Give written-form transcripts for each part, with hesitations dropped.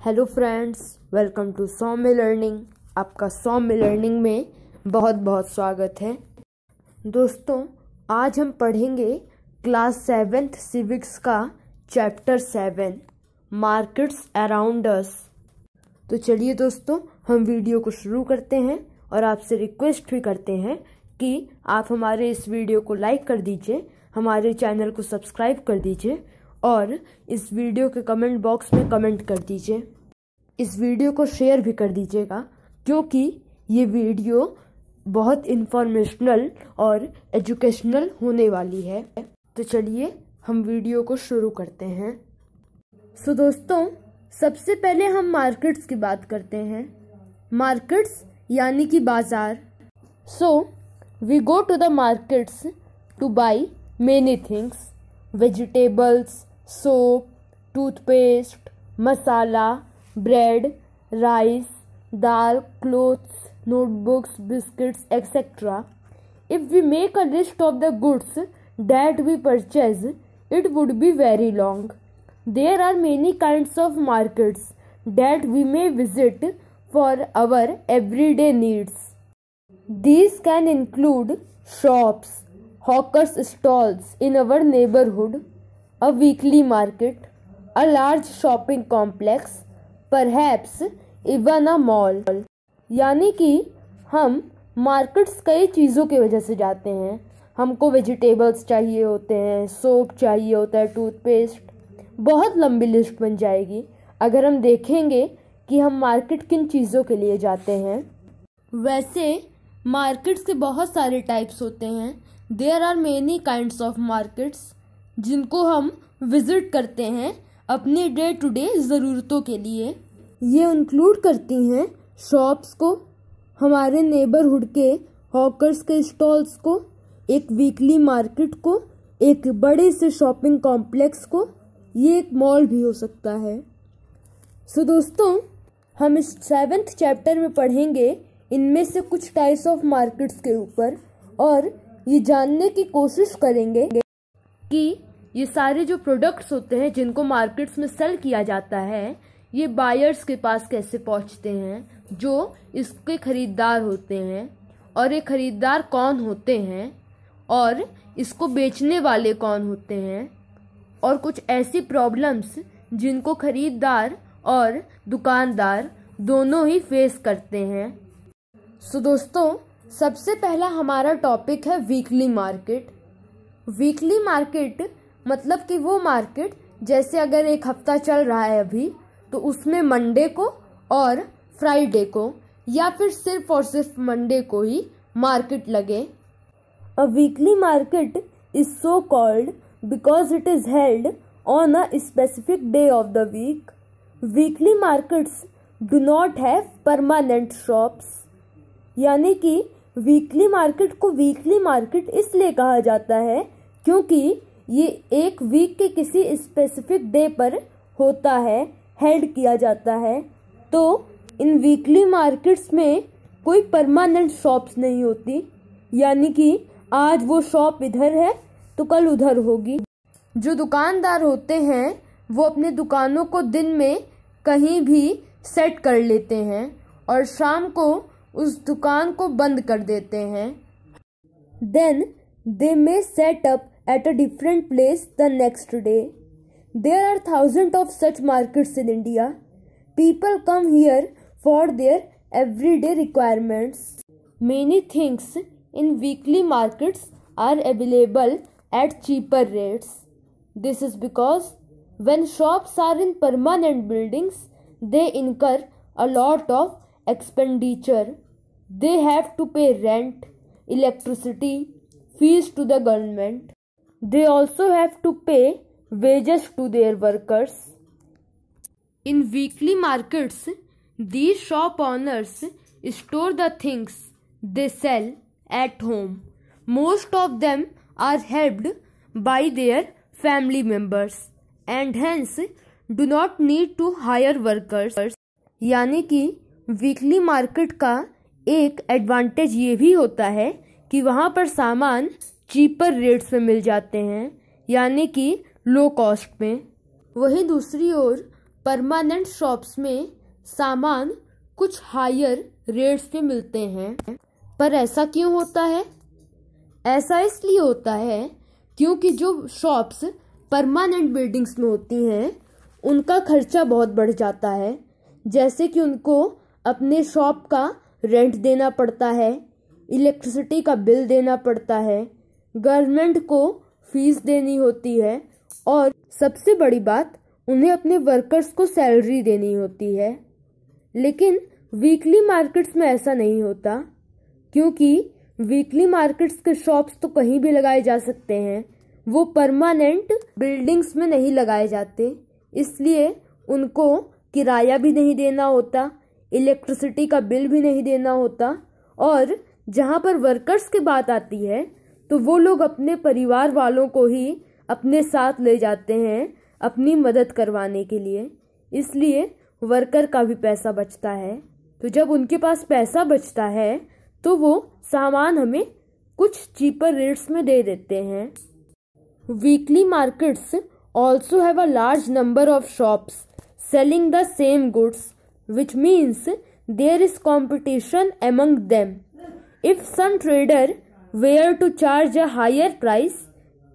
Hello friends, welcome to Saumya learning. आपका Saumya learning में बहुत बहुत स्वागत है। दोस्तों, आज हम पढ़ेंगे क्लास 7th सिविक्स का चैप्टर 7 मार्केट्स अराउंड अस। तो चलिए दोस्तों, हम वीडियो को शुरू करते हैं और आपसे रिक्वेस्ट भी करते हैं कि आप हमारे इस वीडियो को लाइक कर दीजिए, हमारे चैनल को सब्सक्राइब कर दीजिए और इस वीडियो के कमेंट बॉक्स में कमेंट कर दीजिए। इस वीडियो को शेयर भी कर दीजिएगा क्योंकि ये वीडियो बहुत इन्फॉर्मेशनल और एजुकेशनल होने वाली है। तो चलिए हम वीडियो को शुरू करते हैं। सो दोस्तों, सबसे पहले हम मार्केट्स की बात करते हैं। मार्केट्स यानी कि बाजार। So we go to the markets to buy many things, vegetables, soap, toothpaste, masala, bread, rice, dal, clothes, notebooks, biscuits, etc. If we make a list of the goods that we purchase, it would be very long. There are many kinds of markets that we may visit for our everyday needs. These can include shops, hawkers' stalls in our neighborhood, a weekly market, a large shopping complex, perhaps even a mall. यानी कि हम markets कई चीज़ों की वजह से जाते हैं। हमको वेजिटेबल्स चाहिए होते हैं, सोप चाहिए होता है, टूथपेस्ट, बहुत लंबी लिस्ट बन जाएगी अगर हम देखेंगे कि हम मार्केट किन चीज़ों के लिए जाते हैं। वैसे मार्केट्स के बहुत सारे टाइप्स होते हैं। There are many kinds of markets जिनको हम विजिट करते हैं अपनी डे टू डे ज़रूरतों के लिए। ये इंक्लूड करती हैं शॉप्स को, हमारे नेबरहुड के हॉकर्स के स्टॉल्स को, एक वीकली मार्केट को, एक बड़े से शॉपिंग कॉम्प्लेक्स को। ये एक मॉल भी हो सकता है। सो दोस्तों, हम इस 7th चैप्टर में पढ़ेंगे इनमें से कुछ टाइप्स ऑफ मार्केट्स के ऊपर और ये जानने की कोशिश करेंगे कि ये सारे जो प्रोडक्ट्स होते हैं जिनको मार्केट्स में सेल किया जाता है, ये बायर्स के पास कैसे पहुंचते हैं, जो इसके खरीदार होते हैं, और ये खरीदार कौन होते हैं और इसको बेचने वाले कौन होते हैं, और कुछ ऐसी प्रॉब्लम्स जिनको खरीदार और दुकानदार दोनों ही फेस करते हैं। सो दोस्तों, सबसे पहला हमारा टॉपिक है वीकली मार्केट। वीकली मार्केट मतलब कि वो मार्केट, जैसे अगर एक हफ्ता चल रहा है अभी, तो उसमें मंडे को और फ्राइडे को या फिर सिर्फ और सिर्फ मंडे को ही मार्केट लगे। A weekly market is so called because it is held on a specific day of the week. Weekly markets do not have permanent shops. यानी कि वीकली मार्केट को वीकली मार्केट इसलिए कहा जाता है क्योंकि ये एक वीक के किसी स्पेसिफिक डे पर होता है, हेल्ड किया जाता है। तो इन वीकली मार्केट्स में कोई परमानेंट शॉप्स नहीं होती, यानी कि आज वो शॉप इधर है तो कल उधर होगी। जो दुकानदार होते हैं वो अपने दुकानों को दिन में कहीं भी सेट कर लेते हैं और शाम को उस दुकान को बंद कर देते हैं। Then they may set up at a different place the next day. There are thousands of such markets in India. People come here for their everyday requirements. Many things in weekly markets are available at cheaper rates. This is because when shops are in permanent buildings, they incur a lot of expenditure. They have to pay rent, electricity, fees to the government. They also have to pay wages to their workers. In weekly markets, these shop owners store the things they sell at home. Most of them are helped by their family members and hence do not need to hire workers. यानी कि weekly market का एक advantage ये भी होता है कि वहाँ पर सामान चीपर रेट्स में मिल जाते हैं, यानी कि लो कॉस्ट में। वहीं दूसरी ओर परमानेंट शॉप्स में सामान कुछ हायर रेट्स पे मिलते हैं। पर ऐसा क्यों होता है? ऐसा इसलिए होता है क्योंकि जो शॉप्स परमानेंट बिल्डिंग्स में होती हैं उनका खर्चा बहुत बढ़ जाता है। जैसे कि उनको अपने शॉप का रेंट देना पड़ता है, इलेक्ट्रिसिटी का बिल देना पड़ता है, गवर्नमेंट को फीस देनी होती है और सबसे बड़ी बात उन्हें अपने वर्कर्स को सैलरी देनी होती है। लेकिन वीकली मार्केट्स में ऐसा नहीं होता, क्योंकि वीकली मार्केट्स के शॉप्स तो कहीं भी लगाए जा सकते हैं, वो परमानेंट बिल्डिंग्स में नहीं लगाए जाते, इसलिए उनको किराया भी नहीं देना होता, इलेक्ट्रिसिटी का बिल भी नहीं देना होता। और जहाँ पर वर्कर्स की बात आती है तो वो लोग अपने परिवार वालों को ही अपने साथ ले जाते हैं अपनी मदद करवाने के लिए, इसलिए वर्कर का भी पैसा बचता है। तो जब उनके पास पैसा बचता है तो वो सामान हमें कुछ चीपर रेट्स में दे देते हैं। Weekly markets also have a large number of shops selling the same goods, which means there is competition among them. If some trader were to charge a higher price,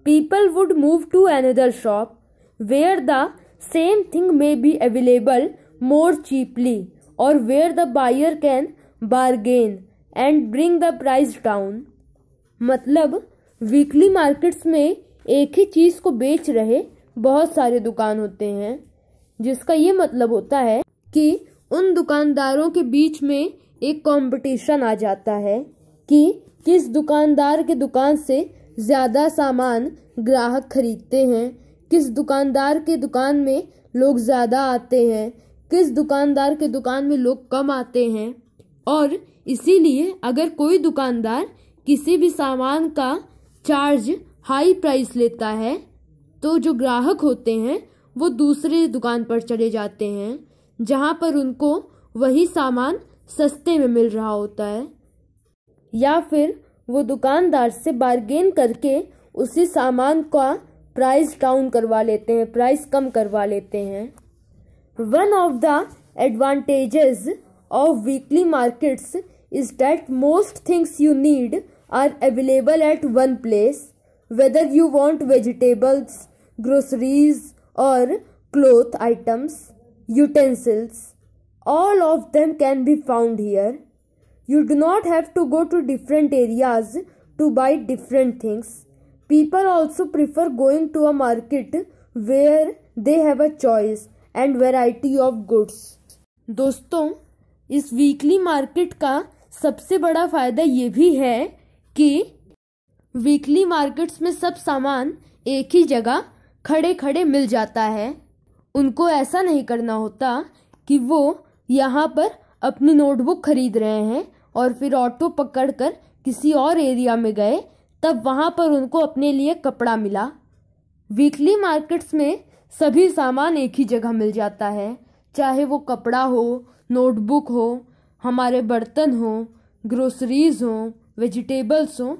people would move to another shop where the same thing may be available more cheaply, or where the buyer can bargain and bring the price down. मतलब weekly markets में एक ही चीज को बेच रहे बहुत सारे दुकान होते हैं, जिसका ये मतलब होता है कि उन दुकानदारों के बीच में एक कंपटीशन आ जाता है कि किस दुकानदार के दुकान से ज़्यादा सामान ग्राहक खरीदते हैं, किस दुकानदार के दुकान में लोग ज़्यादा आते हैं, किस दुकानदार के दुकान में लोग कम आते हैं। और इसीलिए अगर कोई दुकानदार किसी भी सामान का चार्ज हाई प्राइस लेता है तो जो ग्राहक होते हैं वो दूसरी दुकान पर चले जाते हैं जहां पर उनको वही सामान सस्ते में मिल रहा होता है, या फिर वो दुकानदार से बार्गेन करके उसी सामान का प्राइस डाउन करवा लेते हैं, प्राइस कम करवा लेते हैं। One of the advantages of weekly markets is that most things you need are available at one place, whether you want vegetables, groceries or cloth items, utensils, all of them can be found here. You do not have to go to different areas to buy different things. People also prefer going to a market where they have a choice and variety of goods. दोस्तों, इस weekly market का सबसे बड़ा फायदा ये भी है कि वीकली मार्केट्स में सब सामान एक ही जगह खड़े खड़े मिल जाता है। उनको ऐसा नहीं करना होता कि वो यहाँ पर अपनी नोटबुक खरीद रहे हैं और फिर ऑटो पकड़कर किसी और एरिया में गए तब वहाँ पर उनको अपने लिए कपड़ा मिला। वीकली मार्केट्स में सभी सामान एक ही जगह मिल जाता है, चाहे वो कपड़ा हो, नोटबुक हो, हमारे बर्तन हो, ग्रोसरीज हो, वेजिटेबल्स हो,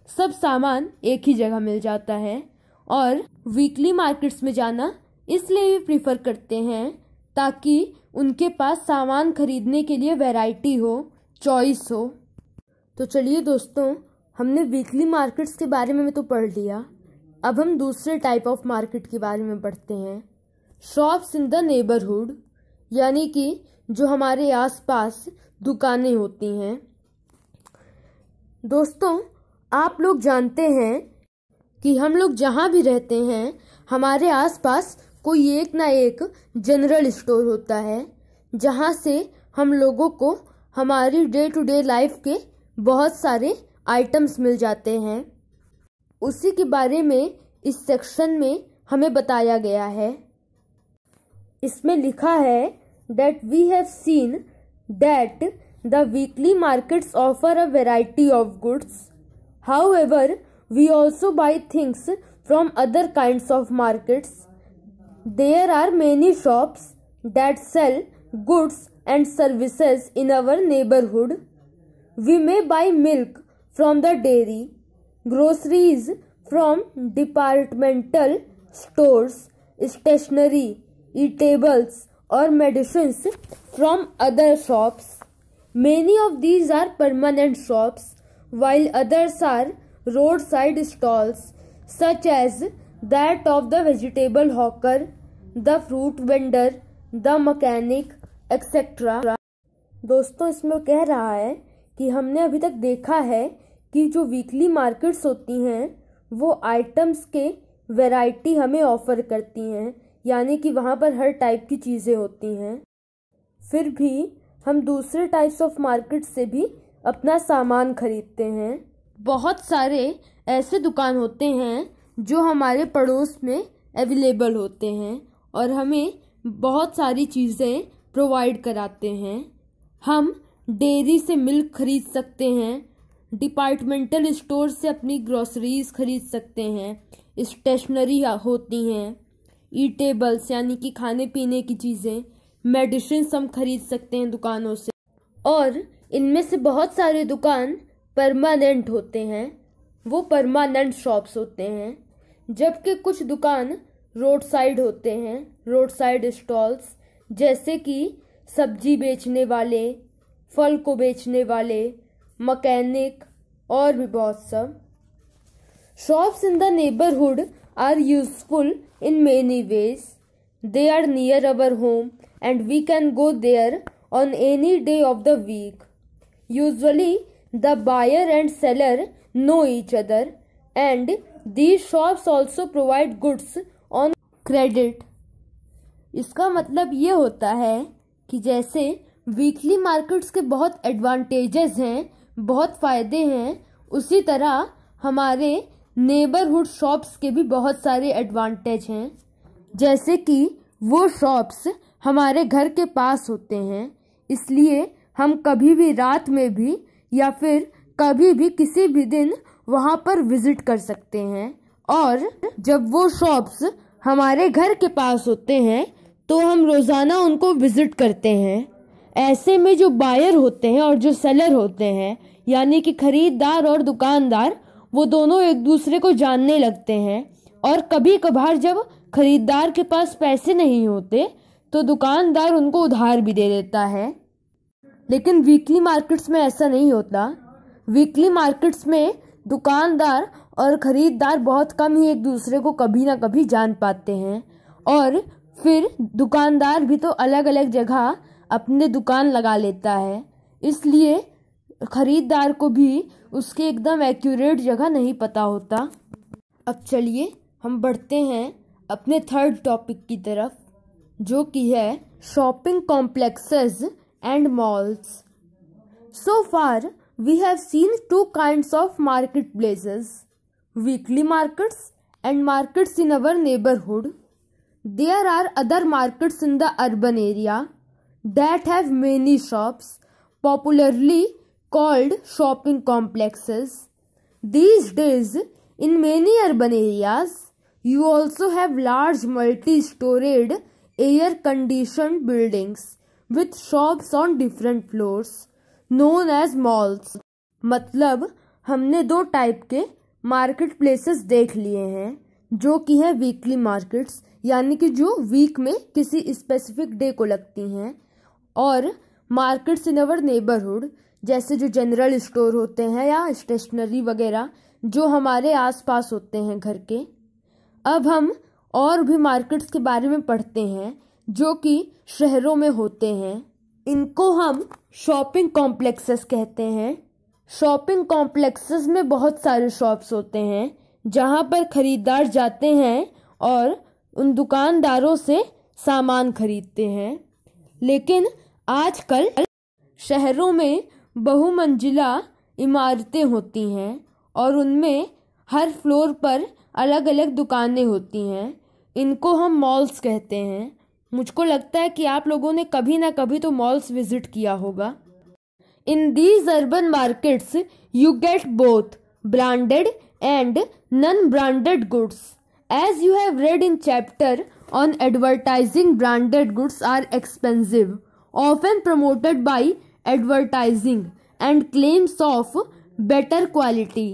सब सामान एक ही जगह मिल जाता है। और वीकली मार्केट्स में जाना इसलिए भी प्रीफर करते हैं ताकि उनके पास सामान खरीदने के लिए वैरायटी हो, चॉइस हो। तो चलिए दोस्तों, हमने वीकली मार्केट्स के बारे में तो पढ़ लिया, अब हम दूसरे टाइप ऑफ मार्केट के बारे में पढ़ते हैं। शॉप्स इन द नेबरहुड, यानी कि जो हमारे आसपास दुकानें होती हैं। दोस्तों, आप लोग जानते हैं कि हम लोग जहाँ भी रहते हैं हमारे आसपास कोई एक ना एक जनरल स्टोर होता है, जहाँ से हम लोगों को हमारी डे टू डे लाइफ के बहुत सारे आइटम्स मिल जाते हैं। उसी के बारे में इस सेक्शन में हमें बताया गया है। इसमें लिखा है that we have seen that the weekly markets offer a variety of goods. However, we also buy things from other kinds of markets. There are many shops that sell goods and services in our neighborhood. We may buy milk from the dairy, groceries from departmental stores, stationery, eatables or medicines from other shops. Many of these are permanent shops, while others are roadside stalls, such as that of the vegetable hawker, the fruit vendor, the mechanic, etc. दोस्तों, इसमें कह रहा है कि हमने अभी तक देखा है कि जो वीकली मार्केट्स होती हैं वो आइटम्स के वैरायटी हमें ऑफर करती हैं, यानी कि वहाँ पर हर टाइप की चीज़ें होती हैं। फिर भी हम दूसरे टाइप्स ऑफ मार्केट से भी अपना सामान खरीदते हैं। बहुत सारे ऐसे दुकान होते हैं जो हमारे पड़ोस में अवेलेबल होते हैं और हमें बहुत सारी चीज़ें प्रोवाइड कराते हैं। हम डेयरी से मिल्क खरीद सकते हैं, डिपार्टमेंटल स्टोर से अपनी ग्रोसरीज खरीद सकते हैं, स्टेशनरी होती हैं, ईटेबल्स यानी कि खाने पीने की चीज़ें, मेडिसिन हम खरीद सकते हैं दुकानों से। और इनमें से बहुत सारे दुकान परमानेंट होते हैं, वो परमानेंट शॉप्स होते हैं, जबकि कुछ दुकान रोड साइड होते हैं, रोड साइड स्टॉल्स, जैसे कि सब्जी बेचने वाले, फल को बेचने वाले, मैकेनिक और भी बहुत सब। Shops in the neighbourhood are useful in many ways. They are near our home and we can go there on any day of the week. Usually the buyer and seller know each other and these shops also provide goods on credit. इसका मतलब ये होता है कि जैसे weekly markets के बहुत advantages हैं, बहुत फ़ायदे हैं, उसी तरह हमारे नेबरहुड शॉप्स के भी बहुत सारे एडवांटेज हैं। जैसे कि वो शॉप्स हमारे घर के पास होते हैं, इसलिए हम कभी भी रात में भी या फिर कभी भी किसी भी दिन वहाँ पर विज़िट कर सकते हैं। और जब वो शॉप्स हमारे घर के पास होते हैं तो हम रोज़ाना उनको विज़िट करते हैं। ऐसे में जो बायर होते हैं और जो सेलर होते हैं, यानी कि ख़रीदार और दुकानदार, वो दोनों एक दूसरे को जानने लगते हैं। और कभी कभार जब खरीदार के पास पैसे नहीं होते तो दुकानदार उनको उधार भी दे देता है। लेकिन वीकली मार्केट्स में ऐसा नहीं होता। वीकली मार्केट्स में दुकानदार और ख़रीदार बहुत कम ही एक दूसरे को कभी ना कभी जान पाते हैं, और फिर दुकानदार भी तो अलग अलग जगह अपने दुकान लगा लेता है, इसलिए ख़रीदार को भी उसके एकदम एक्यूरेट जगह नहीं पता होता। अब चलिए हम बढ़ते हैं अपने थर्ड टॉपिक की तरफ, जो कि है shopping complexes and malls. So far we have seen two kinds of market places, weekly markets and markets in our neighbourhood. There are other markets in the urban area that have many shops, popularly called shopping complexes. These days, in many urban areas, you also have large multi-storied air-conditioned buildings with shops on different floors, known as malls. मतलब हमने दो type के market places देख लिए हैं, जो कि है वीकली मार्केट्स, यानी कि जो वीक में किसी स्पेसिफिक डे को लगती हैं, और मार्केट्स इन अवर नेबरहुड, जैसे जो जनरल स्टोर होते हैं या स्टेशनरी वगैरह जो हमारे आसपास होते हैं घर के। अब हम और भी मार्केट्स के बारे में पढ़ते हैं जो कि शहरों में होते हैं। इनको हम शॉपिंग कॉम्प्लेक्सेस कहते हैं। शॉपिंग कॉम्प्लेक्सेस में बहुत सारे शॉप्स होते हैं जहाँ पर खरीदार जाते हैं और उन दुकानदारों से सामान खरीदते हैं। लेकिन आजकल शहरों में बहुमंजिला इमारतें होती हैं और उनमें हर फ्लोर पर अलग अलग दुकानें होती हैं। इनको हम मॉल्स कहते हैं। मुझको लगता है कि आप लोगों ने कभी ना कभी तो मॉल्स विजिट किया होगा। In these urban markets you get both branded and non branded goods. As you have read in chapter on advertising, branded goods are expensive, often promoted by advertising and claims of better quality.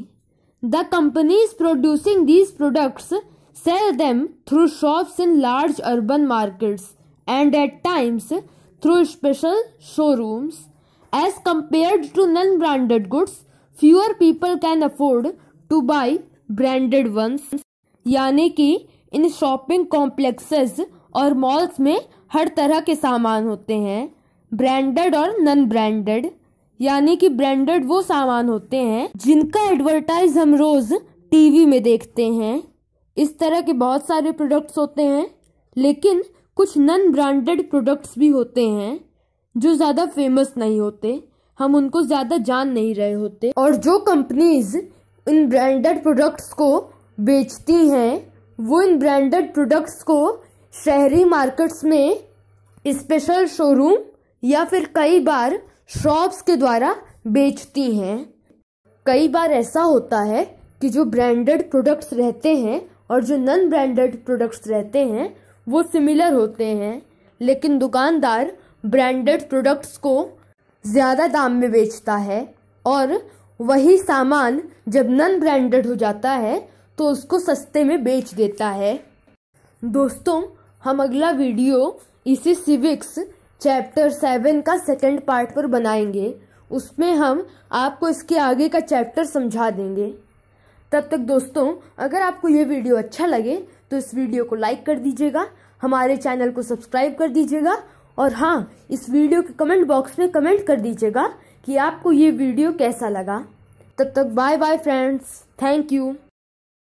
The companies producing these products sell them through shops in large urban markets and at times through special showrooms. As compared to non-branded goods, fewer people can afford to buy branded ones. यानी कि इन shopping complexes और malls में हर तरह के सामान होते हैं, branded और नॉन ब्रांडेड। यानी कि ब्रांडेड वो सामान होते हैं जिनका एडवर्टाइज हम रोज टीवी में देखते हैं। इस तरह के बहुत सारे प्रोडक्ट्स होते हैं, लेकिन कुछ नॉन ब्रांडेड प्रोडक्ट्स भी होते हैं जो ज़्यादा फेमस नहीं होते, हम उनको ज़्यादा जान नहीं रहे होते। और जो कंपनीज इन ब्रांडेड प्रोडक्ट्स को बेचती हैं वो इन ब्रांडेड प्रोडक्ट्स को शहरी मार्केट्स में स्पेशल शोरूम या फिर कई बार शॉप्स के द्वारा बेचती हैं। कई बार ऐसा होता है कि जो ब्रांडेड प्रोडक्ट्स रहते हैं और जो नॉन ब्रांडेड प्रोडक्ट्स रहते हैं वो सिमिलर होते हैं, लेकिन दुकानदार ब्रांडेड प्रोडक्ट्स को ज़्यादा दाम में बेचता है और वही सामान जब नॉन ब्रांडेड हो जाता है तो उसको सस्ते में बेच देता है। दोस्तों, हम अगला वीडियो इसी सिविक्स चैप्टर 7 का सेकंड पार्ट पर बनाएंगे। उसमें हम आपको इसके आगे का चैप्टर समझा देंगे। तब तक दोस्तों, अगर आपको ये वीडियो अच्छा लगे तो इस वीडियो को लाइक कर दीजिएगा, हमारे चैनल को सब्सक्राइब कर दीजिएगा और हाँ, इस वीडियो के कमेंट बॉक्स में कमेंट कर दीजिएगा कि आपको ये वीडियो कैसा लगा। तब तक bye bye friends, thank you.